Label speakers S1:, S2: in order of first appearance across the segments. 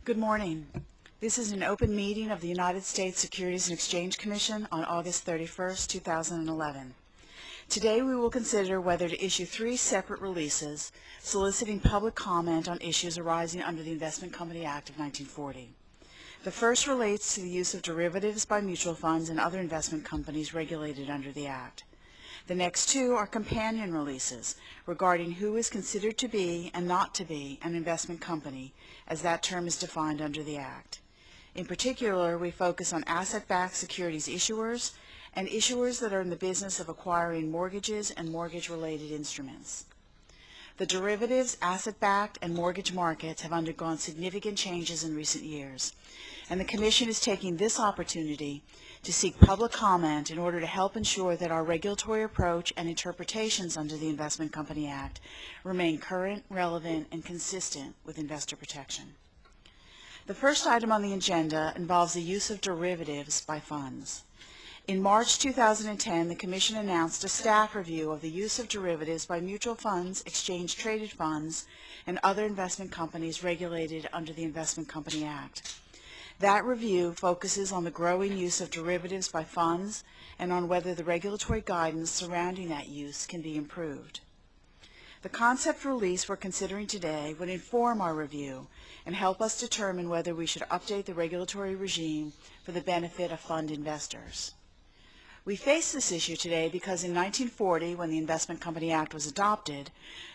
S1: Good morning. This is an open meeting of the United States Securities and Exchange Commission on August 31st, 2011. Today we will consider whether to issue 3 separate releases soliciting public comment on issues arising under the Investment Company Act of 1940. The first relates to the use of derivatives by mutual funds and other investment companies regulated under the Act. The next 2 are companion releases regarding who is considered to be and not to be an investment company, as that term is defined under the Act. In particular, we focus on asset-backed securities issuers and issuers that are in the business of acquiring mortgages and mortgage-related instruments. The derivatives, asset-backed, and mortgage markets have undergone significant changes in recent years, and the Commission is taking this opportunity to seek public comment in order to help ensure that our regulatory approach and interpretations under the Investment Company Act remain current, relevant, and consistent with investor protection. The first item on the agenda involves the use of derivatives by funds. In March 2010, the Commission announced a staff review of the use of derivatives by mutual funds, exchange-traded funds, and other investment companies regulated under the Investment Company Act. That review focuses on the growing use of derivatives by funds and on whether the regulatory guidance surrounding that use can be improved. The concept release we're considering today would inform our review and help us determine whether we should update the regulatory regime for the benefit of fund investors. We face this issue today because in 1940, when the Investment Company Act was adopted,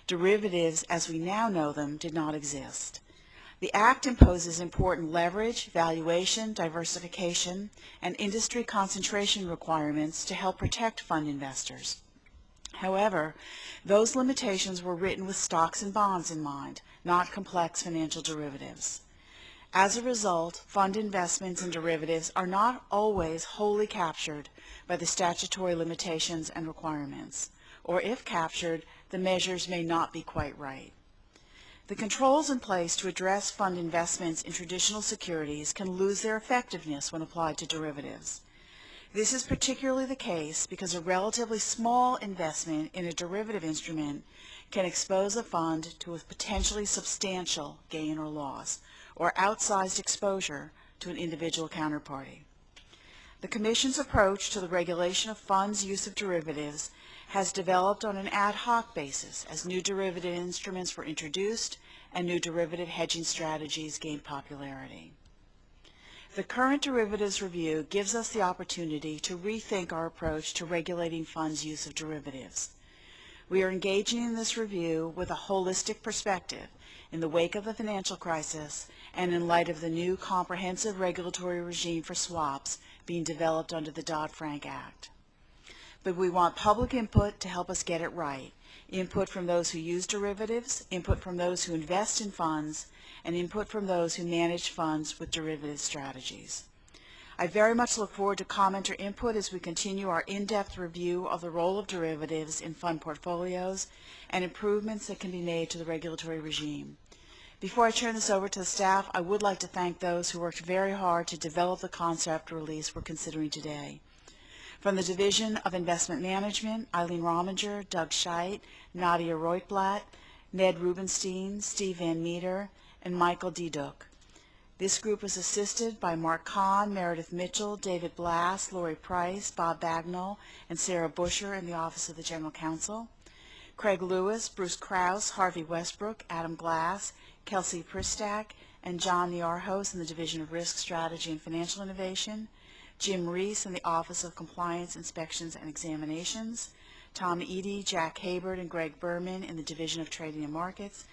S1: derivatives as we now know them did not exist. The Act imposes important leverage, valuation, diversification, and industry concentration requirements to help protect fund investors. However, those limitations were written with stocks and bonds in mind, not complex financial derivatives. As a result, fund investments in derivatives are not always wholly captured by the statutory limitations and requirements, or if captured, the measures may not be quite right. The controls in place to address fund investments in traditional securities can lose their effectiveness when applied to derivatives. This is particularly the case because a relatively small investment in a derivative instrument can expose a fund to a potentially substantial gain or loss, or outsized exposure to an individual counterparty. The Commission's approach to the regulation of funds' use of derivatives has developed on an ad hoc basis as new derivative instruments were introduced and new derivative hedging strategies gained popularity. The current derivatives review gives us the opportunity to rethink our approach to regulating funds' use of derivatives. We are engaging in this review with a holistic perspective in the wake of the financial crisis and in light of the new comprehensive regulatory regime for swaps being developed under the Dodd-Frank Act. But we want public input to help us get it right. Input from those who use derivatives, input from those who invest in funds, and input from those who manage funds with derivative strategies. I very much look forward to comment or input as we continue our in-depth review of the role of derivatives in fund portfolios and improvements that can be made to the regulatory regime. Before I turn this over to the staff, I would like to thank those who worked very hard to develop the concept release we're considering today. From the Division of Investment Management, Eileen Rominger, Doug Scheit, Nadia Reutblatt, Ned Rubenstein, Steve Van Meter, and Michael D. Duke. This group was assisted by Mark Kahn, Meredith Mitchell, David Blass, Lori Price, Bob Bagnall, and Sarah Busher in the Office of the General Counsel, Craig Lewis, Bruce Krause, Harvey Westbrook, Adam Glass, Kelsey Pristak, and John Niarhos in the Division of Risk Strategy and Financial Innovation, Jim Reese in the Office of Compliance, Inspections, and Examinations, Tom Eady, Jack Habert, and Greg Berman in the Division of Trading and Markets,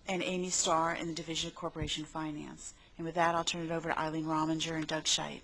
S1: and Amy Starr in the Division of Corporation Finance. And with that, I'll turn it over to Eileen Rominger and Doug Scheit.